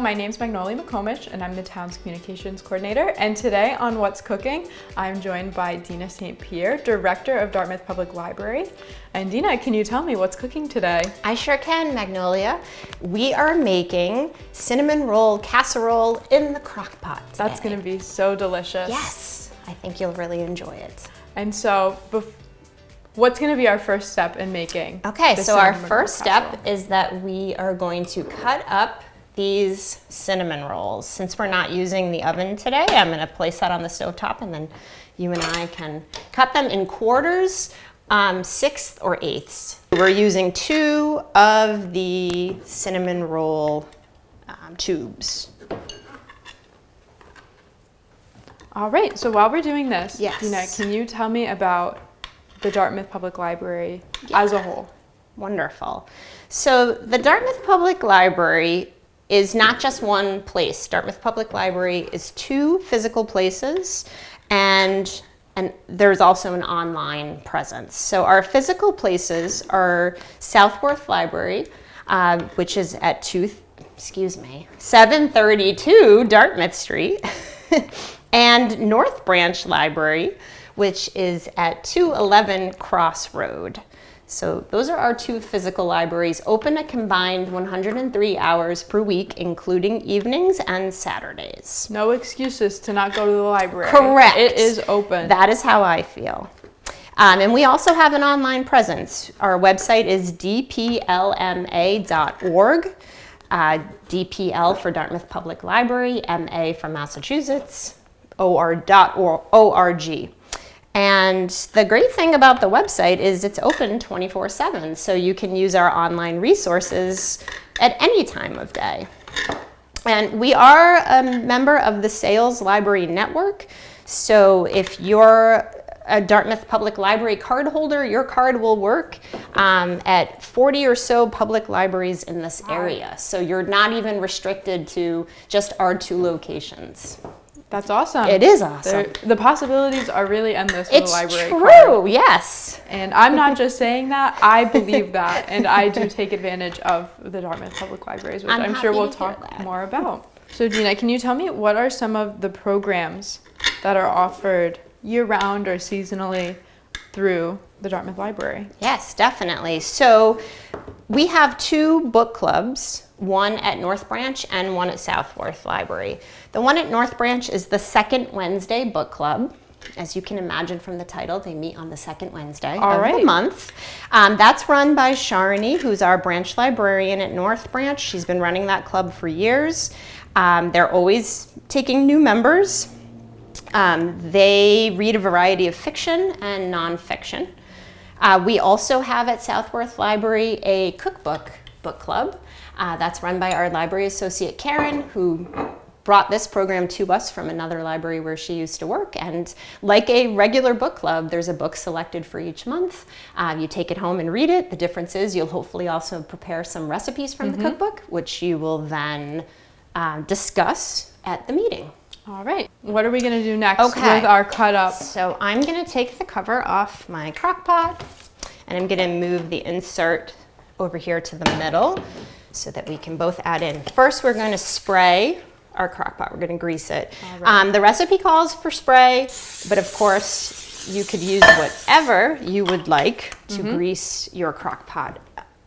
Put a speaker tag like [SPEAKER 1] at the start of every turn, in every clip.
[SPEAKER 1] my name's Magnolia McComish, and I'm the town's communications coordinator. And today on What's Cooking, I'm joined by Dina St. Pierre, director of Dartmouth Public Library. And Dina, can you tell me what's cooking today?
[SPEAKER 2] I sure can, Magnolia. We are making cinnamon roll casserole in the crock pot today.
[SPEAKER 1] That's gonna be so delicious.
[SPEAKER 2] Yes, I think you'll really enjoy it.
[SPEAKER 1] And so, what's gonna be our first step in making?
[SPEAKER 2] Okay, so our first
[SPEAKER 1] casserole?
[SPEAKER 2] step is that we are going to cut up these cinnamon rolls. Since we're not using the oven today, I'm gonna place that on the stovetop, and then you and I can cut them in quarters, 1/6 or 1/8. We're using 2 of the cinnamon roll tubes.
[SPEAKER 1] All right, so while we're doing this,
[SPEAKER 2] Yes.
[SPEAKER 1] Dina, can you tell me about the Dartmouth Public Library as a whole?
[SPEAKER 2] Wonderful. So the Dartmouth Public Library is not just one place. Dartmouth Public Library is 2 physical places, and there's also an online presence. So our physical places are Southworth Library, which is at 732 Dartmouth Street, and North Branch Library, which is at 211 Cross Road. So those are our 2 physical libraries, open a combined 103 hours per week, including evenings and Saturdays.
[SPEAKER 1] No excuses to not go to the library.
[SPEAKER 2] Correct.
[SPEAKER 1] It is open.
[SPEAKER 2] That is how I feel. And we also have an online presence. Our website is dplma.org. DPL for Dartmouth Public Library, MA for Massachusetts, org. And the great thing about the website is it's open 24/7, so you can use our online resources at any time of day. And we are a member of the Sales Library Network, so if you're a Dartmouth Public Library card holder, your card will work at 40 or so public libraries in this area. So you're not even restricted to just our 2 locations.
[SPEAKER 1] That's awesome.
[SPEAKER 2] It is awesome.
[SPEAKER 1] The possibilities are really endless with
[SPEAKER 2] It's
[SPEAKER 1] the library
[SPEAKER 2] true,
[SPEAKER 1] card.
[SPEAKER 2] yes.
[SPEAKER 1] And I'm not just saying that, I believe that. And I do take advantage of the Dartmouth Public Libraries, which I'm sure we'll talk more about. So Dina, can you tell me what are some of the programs that are offered year-round or seasonally through the Dartmouth Library?
[SPEAKER 2] Yes, definitely. So we have 2 book clubs, one at North Branch and one at Southworth Library. The one at North Branch is the second Wednesday book club. As you can imagine from the title, they meet on the second Wednesday of the month. That's run by Sharani, who's our branch librarian at North Branch. She's been running that club for years. They're always taking new members. They read a variety of fiction and nonfiction. We also have at Southworth Library a cookbook book club. That's run by our library associate, Karen, who brought this program to us from another library where she used to work. And like a regular book club, there's a book selected for each month. You take it home and read it. The difference is you'll hopefully also prepare some recipes from the cookbook, which you will then discuss at the meeting.
[SPEAKER 1] All right. What are we going to do next with our cut up?
[SPEAKER 2] So I'm going to take the cover off my crock pot, and I'm going to move the insert over here to the middle so that we can both add in. First, we're going to spray our crock pot. We're going to grease it. Right. The recipe calls for spray, but of course, you could use whatever you would like to grease your crock pot.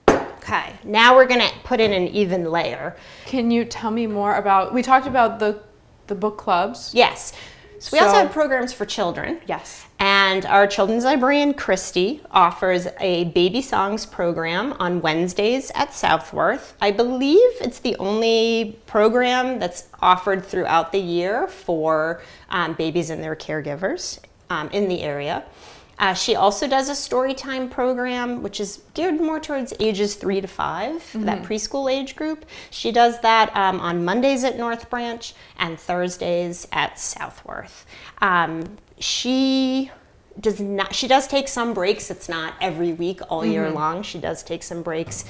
[SPEAKER 2] Okay, now we're going to put in an even layer.
[SPEAKER 1] Can you tell me more about, we talked about the book clubs.
[SPEAKER 2] Yes. So we also have programs for children.
[SPEAKER 1] Yes.
[SPEAKER 2] And our children's librarian, Christy, offers a baby songs program on Wednesdays at Southworth. I believe it's the only program that's offered throughout the year for babies and their caregivers in the area. She also does a story time program, which is geared more towards ages 3 to 5, for that preschool age group. She does that on Mondays at North Branch and Thursdays at Southworth. She does take some breaks. It's not every week all year long. She does take some breaks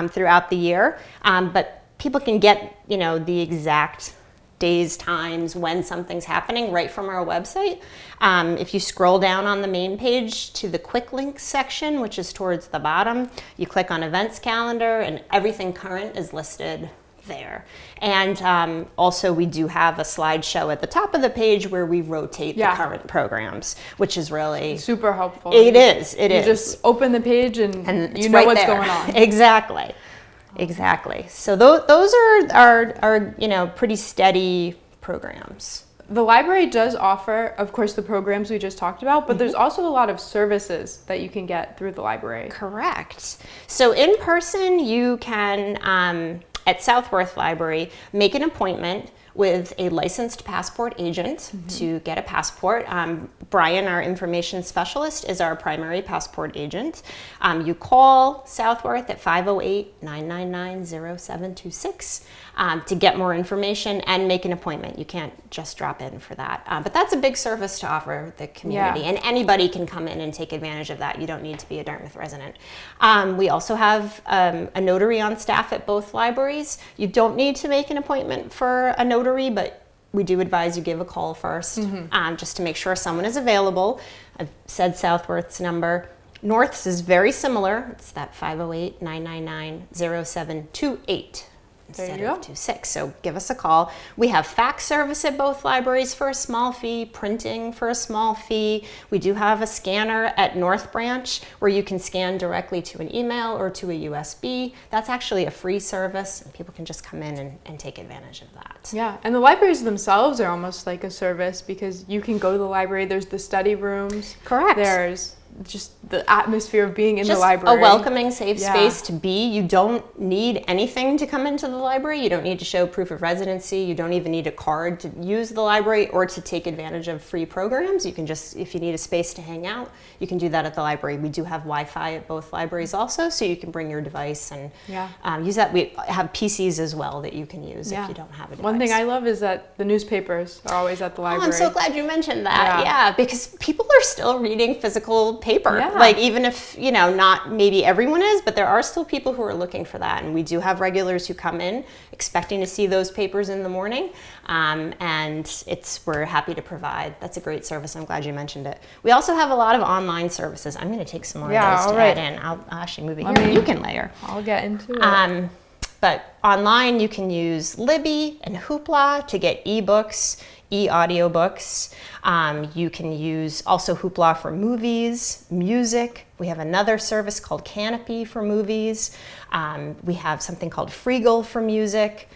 [SPEAKER 2] throughout the year, but people can get the exact days, times, when something's happening right from our website. If you scroll down on the main page to the quick links section, which is towards the bottom, you click on events calendar and everything current is listed there. And also we do have a slideshow at the top of the page where we rotate the current programs, which is really
[SPEAKER 1] super helpful.
[SPEAKER 2] It is. You
[SPEAKER 1] just open the page and you know
[SPEAKER 2] right
[SPEAKER 1] what's
[SPEAKER 2] there.
[SPEAKER 1] going on.
[SPEAKER 2] Exactly. So those are pretty steady programs.
[SPEAKER 1] The library does offer, of course, the programs we just talked about, but there's also a lot of services that you can get through the library.
[SPEAKER 2] Correct. So in person, you can, at Southworth Library, make an appointment with a licensed passport agent to get a passport. Brian, our information specialist, is our primary passport agent. You call Southworth at 508-999-0726 to get more information and make an appointment. You can't just drop in for that. But that's a big service to offer the community, and anybody can come in and take advantage of that. You don't need to be a Dartmouth resident. We also have a notary on staff at both libraries. You don't need to make an appointment for a notary, but we do advise you give a call first, just to make sure someone is available. I've said Southworth's number. North's is very similar. It's that 508-999-0728. Instead of 26. So give us a call. We have fax service at both libraries for a small fee, printing for a small fee. We do have a scanner at North Branch where you can scan directly to an email or to a USB. That's actually a free service, and people can just come in and take advantage of that.
[SPEAKER 1] Yeah, and the libraries themselves are almost like a service because you can go to the library. There's the study rooms.
[SPEAKER 2] Correct.
[SPEAKER 1] There's just the atmosphere of being in the
[SPEAKER 2] Just
[SPEAKER 1] library.
[SPEAKER 2] a welcoming, safe space to be. You don't need anything to come into the library. You don't need to show proof of residency. You don't even need a card to use the library or to take advantage of free programs. You can just, if you need a space to hang out, you can do that at the library. We do have Wi-Fi at both libraries also, so you can bring your device and use that. We have PCs as well that you can use if you don't have a device.
[SPEAKER 1] One thing I love is that the newspapers are always at the library.
[SPEAKER 2] I'm so glad you mentioned that. Yeah, because people are still reading physical paper. Like even if, not maybe everyone is, but there are still people who are looking for that. And we do have regulars who come in expecting to see those papers in the morning. And we're happy to provide. That's a great service. I'm glad you mentioned it. We also have a lot of online services. I'm going to take some more of those to add in. I'll actually move it here. You can layer.
[SPEAKER 1] I'll get into it.
[SPEAKER 2] But online, you can use Libby and Hoopla to get ebooks, e-audiobooks. You can use also Hoopla for movies, music. We have another service called Canopy for movies. We have something called Freegal for music.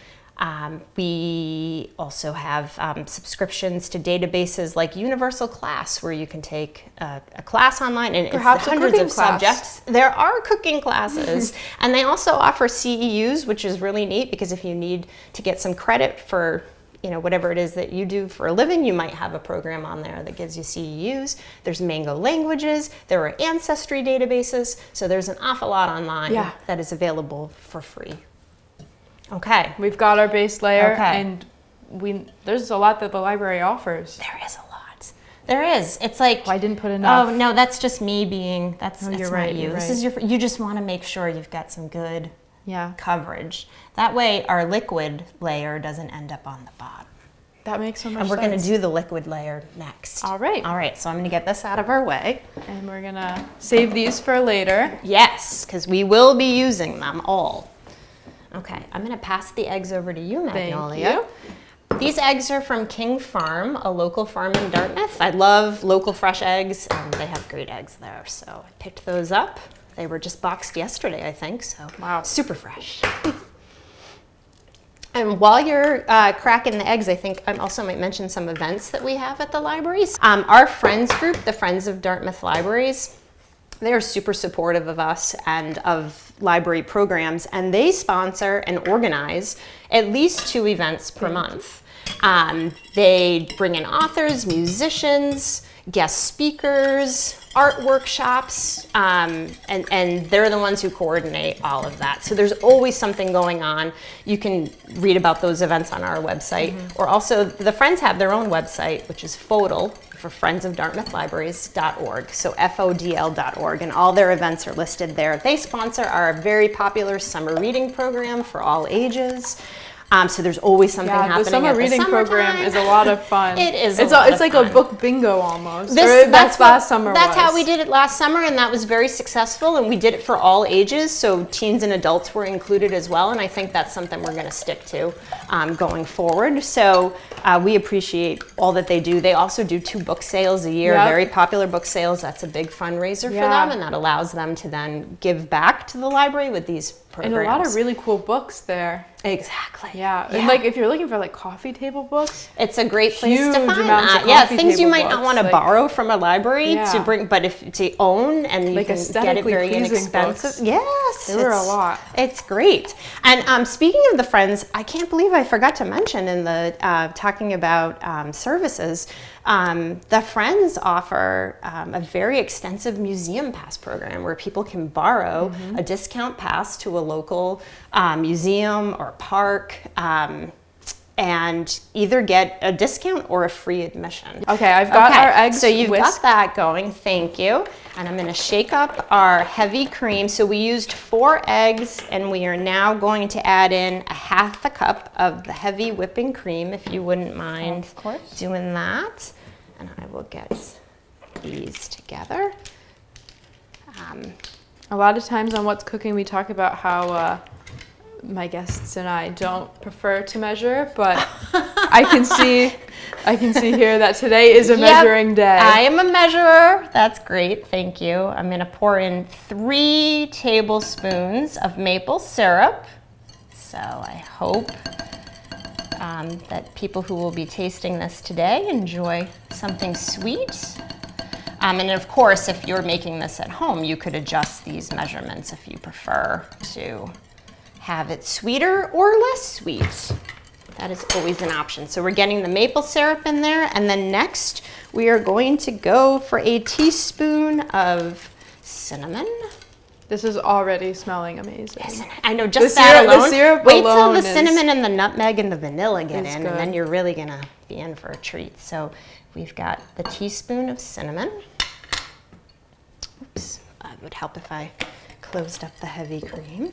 [SPEAKER 2] We also have subscriptions to databases like Universal Class, where you can take a class online, and
[SPEAKER 1] perhaps
[SPEAKER 2] it's hundreds of subjects. There are cooking classes, and they also offer CEUs, which is really neat because if you need to get some credit for whatever it is that you do for a living, you might have a program on there that gives you CEUs. There's Mango Languages. There are ancestry databases. So there's an awful lot online that is available for free. Okay.
[SPEAKER 1] We've got our base layer, and there's a lot that the library offers.
[SPEAKER 2] There is a lot. There is. It's like,
[SPEAKER 1] I didn't put enough.
[SPEAKER 2] Oh no, that's just me being. That's
[SPEAKER 1] you're
[SPEAKER 2] not
[SPEAKER 1] right,
[SPEAKER 2] you.
[SPEAKER 1] You're
[SPEAKER 2] This
[SPEAKER 1] right.
[SPEAKER 2] is you just want to make sure you've got some good coverage. That way, our liquid layer doesn't end up on the bottom.
[SPEAKER 1] That makes so much
[SPEAKER 2] sense. And we're
[SPEAKER 1] sense.
[SPEAKER 2] going to do the liquid layer next.
[SPEAKER 1] All right.
[SPEAKER 2] All right. So I'm going to get this out of our way.
[SPEAKER 1] And we're going to save these for later.
[SPEAKER 2] Yes, because we will be using them all. Okay, I'm going to pass the eggs over to you, Magnolia.
[SPEAKER 1] Thank you.
[SPEAKER 2] These eggs are from King Farm, a local farm in Dartmouth. I love local fresh eggs, and they have great eggs there. So I picked those up. They were just boxed yesterday, I think. So super fresh. And while you're cracking the eggs, I think I also might mention some events that we have at the libraries. Our friends group, the Friends of Dartmouth Libraries, they are super supportive of us and of library programs, and they sponsor and organize at least 2 events per month. They bring in authors, musicians, guest speakers, art workshops, and they're the ones who coordinate all of that. So there's always something going on. You can read about those events on our website, or also the Friends have their own website, which is FODL, for friendsofdartmouthlibraries.org, so FODL.org, and all their events are listed there. They sponsor our very popular summer reading program for all ages. So there's always something happening.
[SPEAKER 1] The summer reading program is a lot of fun.
[SPEAKER 2] It is.
[SPEAKER 1] It's like a book bingo almost.
[SPEAKER 2] That's
[SPEAKER 1] last summer.
[SPEAKER 2] That's how we did it last summer, and that was very successful. And we did it for all ages, so teens and adults were included as well. And I think that's something we're going to stick to going forward. So we appreciate all that they do. They also do 2 book sales a year, very popular book sales. That's a big fundraiser for them, and that allows them to then give back to the library with these programs.
[SPEAKER 1] And a lot of really cool books there.
[SPEAKER 2] Exactly.
[SPEAKER 1] Yeah. And like if you're looking for like coffee table books,
[SPEAKER 2] it's a great place to find
[SPEAKER 1] that.
[SPEAKER 2] Yeah, things you might not want to borrow from a library to bring, but if to own and you can get it very inexpensive.
[SPEAKER 1] Books.
[SPEAKER 2] Yes,
[SPEAKER 1] there were a lot.
[SPEAKER 2] It's great. And speaking of the Friends, I can't believe I forgot to mention in the talking about services. The Friends offer a very extensive museum pass program where people can borrow a discount pass to a local museum or park and either get a discount or a free admission.
[SPEAKER 1] Okay, I've got our eggs
[SPEAKER 2] So you've
[SPEAKER 1] whisked.
[SPEAKER 2] got that going, thank you. And I'm gonna shake up our heavy cream. So we used 4 eggs and we are now going to add in a 1/2 cup of the heavy whipping cream, if you wouldn't mind doing that. And I will get these together.
[SPEAKER 1] A lot of times on What's Cooking, we talk about how my guests and I don't prefer to measure, but I can see here that today is a measuring day.
[SPEAKER 2] I am a measurer. That's great. Thank you. I'm going to pour in 3 tablespoons of maple syrup. So I hope that people who will be tasting this today enjoy something sweet. And of course, if you're making this at home, you could adjust these measurements if you prefer to have it sweeter or less sweet. That is always an option. So we're getting the maple syrup in there, and then next we are going to go for a teaspoon of cinnamon.
[SPEAKER 1] This is already smelling amazing.
[SPEAKER 2] Yes, I know, just that alone.
[SPEAKER 1] The syrup
[SPEAKER 2] Wait till
[SPEAKER 1] alone
[SPEAKER 2] the cinnamon and the nutmeg and the vanilla get in,
[SPEAKER 1] good.
[SPEAKER 2] and then you're really gonna be in for a treat. So we've got the teaspoon of cinnamon. Oops, it would help if I closed up the heavy cream.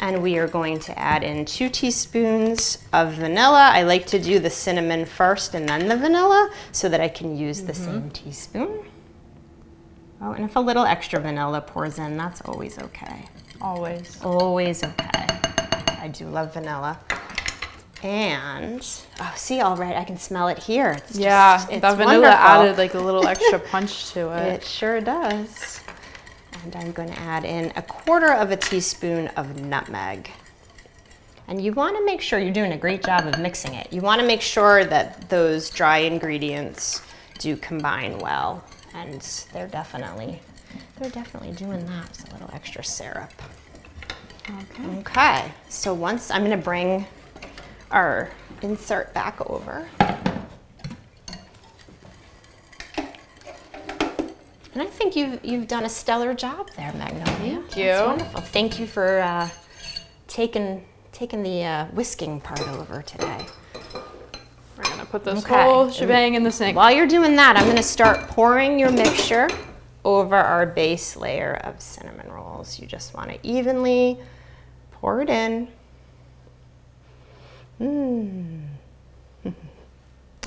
[SPEAKER 2] And we are going to add in 2 teaspoons of vanilla. I like to do the cinnamon first and then the vanilla so that I can use the same teaspoon. Oh, and if a little extra vanilla pours in, that's always okay.
[SPEAKER 1] Always.
[SPEAKER 2] Always okay. I do love vanilla. And, oh, see, all right, I can smell it here. It's
[SPEAKER 1] that vanilla
[SPEAKER 2] wonderful.
[SPEAKER 1] added like a little extra punch to it.
[SPEAKER 2] It sure does. And I'm going to add in 1/4 teaspoon of nutmeg. And you want to make sure you're doing a great job of mixing it. You want to make sure that those dry ingredients do combine well. And they're definitely doing that. It's a little extra syrup. Okay, so once I'm going to bring our insert back over. And I think you've done a stellar job there, Magnolia.
[SPEAKER 1] Thank you.
[SPEAKER 2] That's wonderful. Thank you for taking the whisking part over today.
[SPEAKER 1] We're gonna put this whole shebang in the sink.
[SPEAKER 2] While you're doing that, I'm gonna start pouring your mixture over our base layer of cinnamon rolls. You just want to evenly pour it in.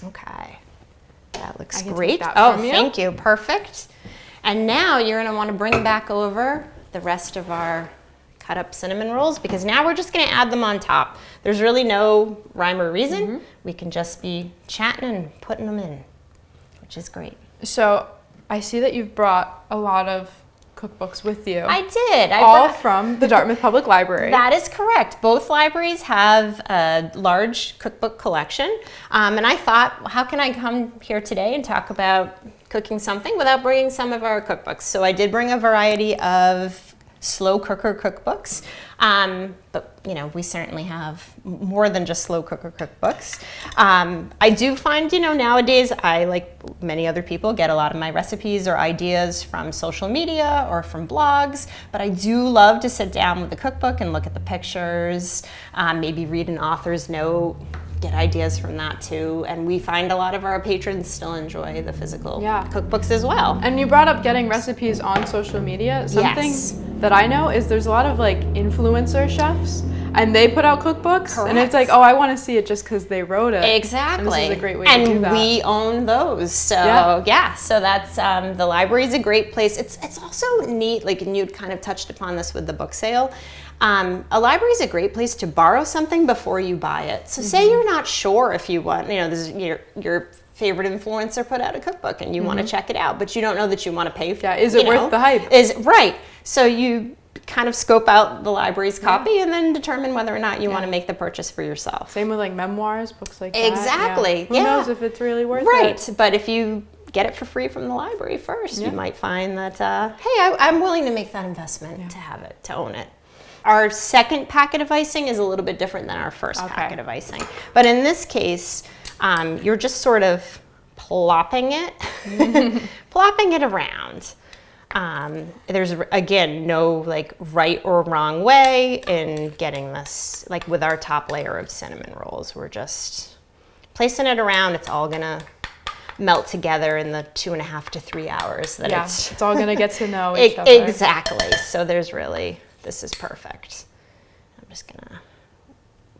[SPEAKER 2] Okay, that looks great. Thank you. Perfect. And now you're going to want to bring back over the rest of our cut up cinnamon rolls, because now we're just going to add them on top. There's really no rhyme or reason. We can just be chatting and putting them in, which is great.
[SPEAKER 1] So I see that you've brought a lot of cookbooks with you.
[SPEAKER 2] I did.
[SPEAKER 1] All from the Dartmouth Public Library.
[SPEAKER 2] That is correct. Both libraries have a large cookbook collection. And I thought, well, how can I come here today and talk about cooking something without bringing some of our cookbooks? So I did bring a variety of slow cooker cookbooks. But you know, we certainly have more than just slow cooker cookbooks. I do find, you know, nowadays I, like many other people, get a lot of my recipes or ideas from social media or from blogs, but I do love to sit down with the cookbook and look at the pictures, maybe read an author's note, get ideas from that too. And we find a lot of our patrons still enjoy the physical cookbooks as well.
[SPEAKER 1] And you brought up getting recipes on social media. Something that I know is there's a lot of like influencer chefs and they put out cookbooks.
[SPEAKER 2] Correct.
[SPEAKER 1] And it's like, oh, I want to see it just because they wrote it.
[SPEAKER 2] Exactly.
[SPEAKER 1] And this is a great way to do that.
[SPEAKER 2] And we own those. So so that's, the library is a great place. It's also neat, like, and you'd kind of touched upon this with the book sale. A library is a great place to borrow something before you buy it. So say you're not sure if you want, this is your favorite influencer put out a cookbook and you want to check it out, but you don't know that you want to pay for it.
[SPEAKER 1] Is it worth the hype?
[SPEAKER 2] Right. So you kind of scope out the library's copy and then determine whether or not you want to make the purchase for yourself.
[SPEAKER 1] Same with like memoirs, books like that.
[SPEAKER 2] Exactly.
[SPEAKER 1] Who knows if it's really worth it?
[SPEAKER 2] Right. But if you get it for free from the library first, you might find that, hey, I'm willing to make that investment to have it, to own it. Our second packet of icing is a little bit different than our first packet of icing. But in this case, you're just sort of plopping it, plopping it around. There's, again, no like right or wrong way in getting this. Like with our top layer of cinnamon rolls, we're just placing it around. It's all gonna melt together in the 2.5 to 3 hours that
[SPEAKER 1] it's all gonna get to know each other.
[SPEAKER 2] Exactly. So there's really, this is perfect. I'm just gonna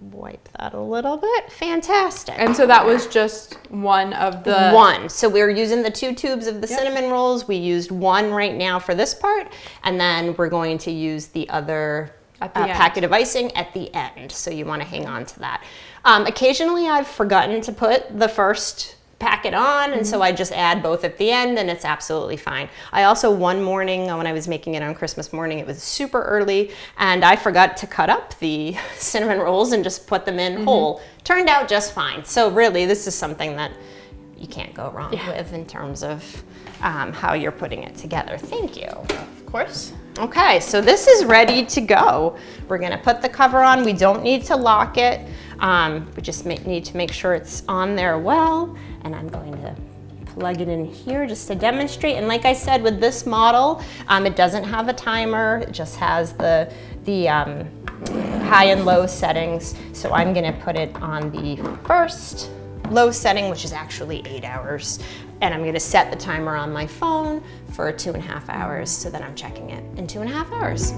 [SPEAKER 2] wipe that a little bit. Fantastic.
[SPEAKER 1] And so that was just one of the...
[SPEAKER 2] One. So we were using the 2 tubes of the cinnamon rolls. We used one right now for this part, and then we're going to use the other packet of icing at the end. So you want to hang on to that. Occasionally I've forgotten to put the first packet on, and so I just add both at the end, and it's absolutely fine. I also, one morning when I was making it on Christmas morning, it was super early, and I forgot to cut up the cinnamon rolls and just put them in whole. Turned out just fine. So really, this is something that you can't go wrong with in terms of how you're putting it together. Thank you.
[SPEAKER 1] Of course.
[SPEAKER 2] Okay, so this is ready to go. We're gonna put the cover on. We don't need to lock it. We just need to make sure it's on there well. And I'm going to plug it in here just to demonstrate. And like I said, with this model, it doesn't have a timer. It just has the high and low settings. So I'm gonna put it on the first low setting, which is actually 8 hours. And I'm gonna set the timer on my phone for 2.5 hours so that I'm checking it in 2.5 hours.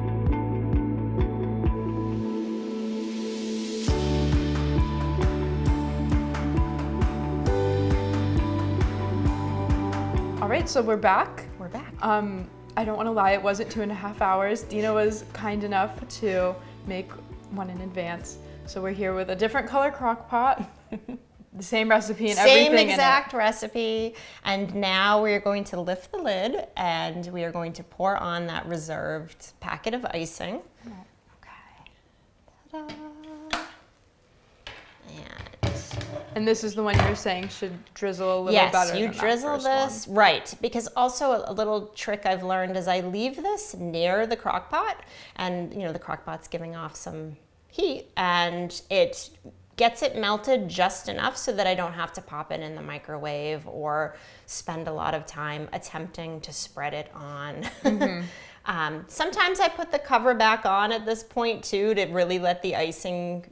[SPEAKER 1] All right, so we're back.
[SPEAKER 2] We're back.
[SPEAKER 1] I don't want to lie, it wasn't 2.5 hours. Dina was kind enough to make one in advance. So we're here with a different color crock pot, the same recipe and everything.
[SPEAKER 2] Same exact recipe. And now we're going to lift the lid and we are going to pour on that reserved packet of icing. Okay. Ta-da.
[SPEAKER 1] And this is the one you were saying should drizzle a little better.
[SPEAKER 2] Yes, you drizzle this, right. Because also a little trick I've learned is I leave this near the crock pot, and the crock pot's giving off some heat, and it gets it melted just enough so that I don't have to pop it in the microwave or spend a lot of time attempting to spread it on. Sometimes I put the cover back on at this point too to really let the icing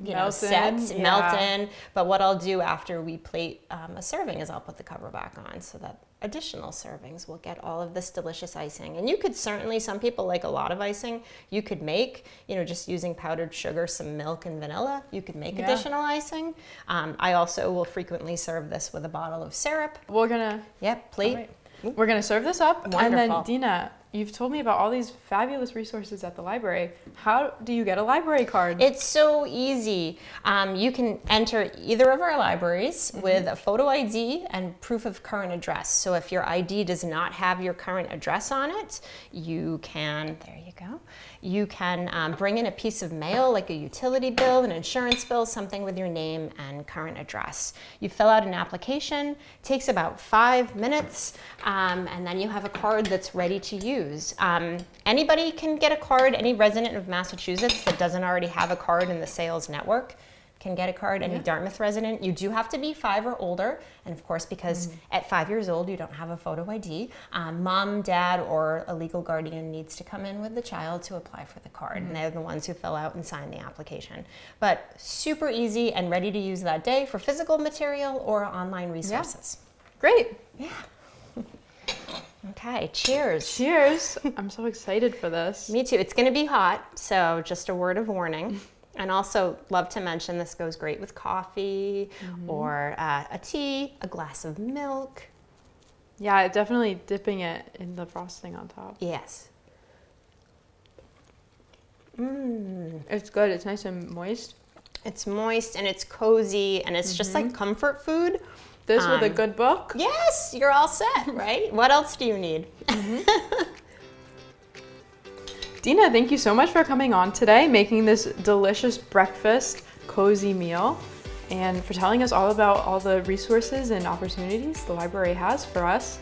[SPEAKER 2] melt in. But what I'll do after we plate a serving is I'll put the cover back on so that additional servings will get all of this delicious icing. And you could certainly, some people like a lot of icing, you could make, just using powdered sugar, some milk and vanilla, you could make additional icing. I also will frequently serve this with a bottle of syrup.
[SPEAKER 1] We're gonna...
[SPEAKER 2] plate.
[SPEAKER 1] Right. We're gonna serve this up.
[SPEAKER 2] Wonderful.
[SPEAKER 1] And then Dina, you've told me about all these fabulous resources at the library. How do you get a library card?
[SPEAKER 2] It's so easy. You can enter either of our libraries with a photo ID and proof of current address. So if your ID does not have your current address on it, you can, there you go, you can bring in a piece of mail like a utility bill, an insurance bill, something with your name and current address. You fill out an application, takes about 5 minutes, and then you have a card that's ready to use. Anybody can get a card. Any resident of Massachusetts that doesn't already have a card in the sales network can get a card. Any Dartmouth resident. You do have to be 5 or older, and of course, because at 5 years old you don't have a photo ID, mom, dad, or a legal guardian needs to come in with the child to apply for the card, and they're the ones who fill out and sign the application. But super easy and ready to use that day for physical material or online resources.
[SPEAKER 1] Great.
[SPEAKER 2] Yeah. Okay, cheers.
[SPEAKER 1] Cheers. I'm so excited for this.
[SPEAKER 2] Me too. It's going to be hot, so just a word of warning. And also love to mention this goes great with coffee or a tea, a glass of milk.
[SPEAKER 1] Yeah, definitely dipping it in the frosting on top.
[SPEAKER 2] Yes.
[SPEAKER 1] It's good. It's nice and moist.
[SPEAKER 2] It's moist and it's cozy and it's just like comfort food.
[SPEAKER 1] This with a good book.
[SPEAKER 2] Yes, you're all set, right? What else do you need?
[SPEAKER 1] Dina, thank you so much for coming on today, making this delicious breakfast, cozy meal, and for telling us all about all the resources and opportunities the library has for us.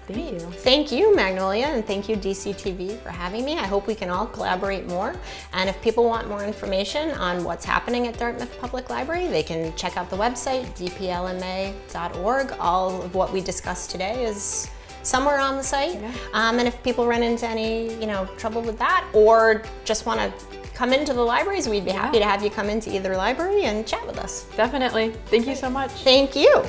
[SPEAKER 1] Thank you.
[SPEAKER 2] Thank you, Magnolia, and thank you, DCTV, for having me. I hope we can all collaborate more. And if people want more information on what's happening at Dartmouth Public Library, they can check out the website, dplma.org. All of what we discussed today is somewhere on the site. Yeah. And if people run into any, trouble with that, or just want to come into the libraries, we'd be happy to have you come into either library and chat with us.
[SPEAKER 1] Definitely. Thank you so much.
[SPEAKER 2] Thank you.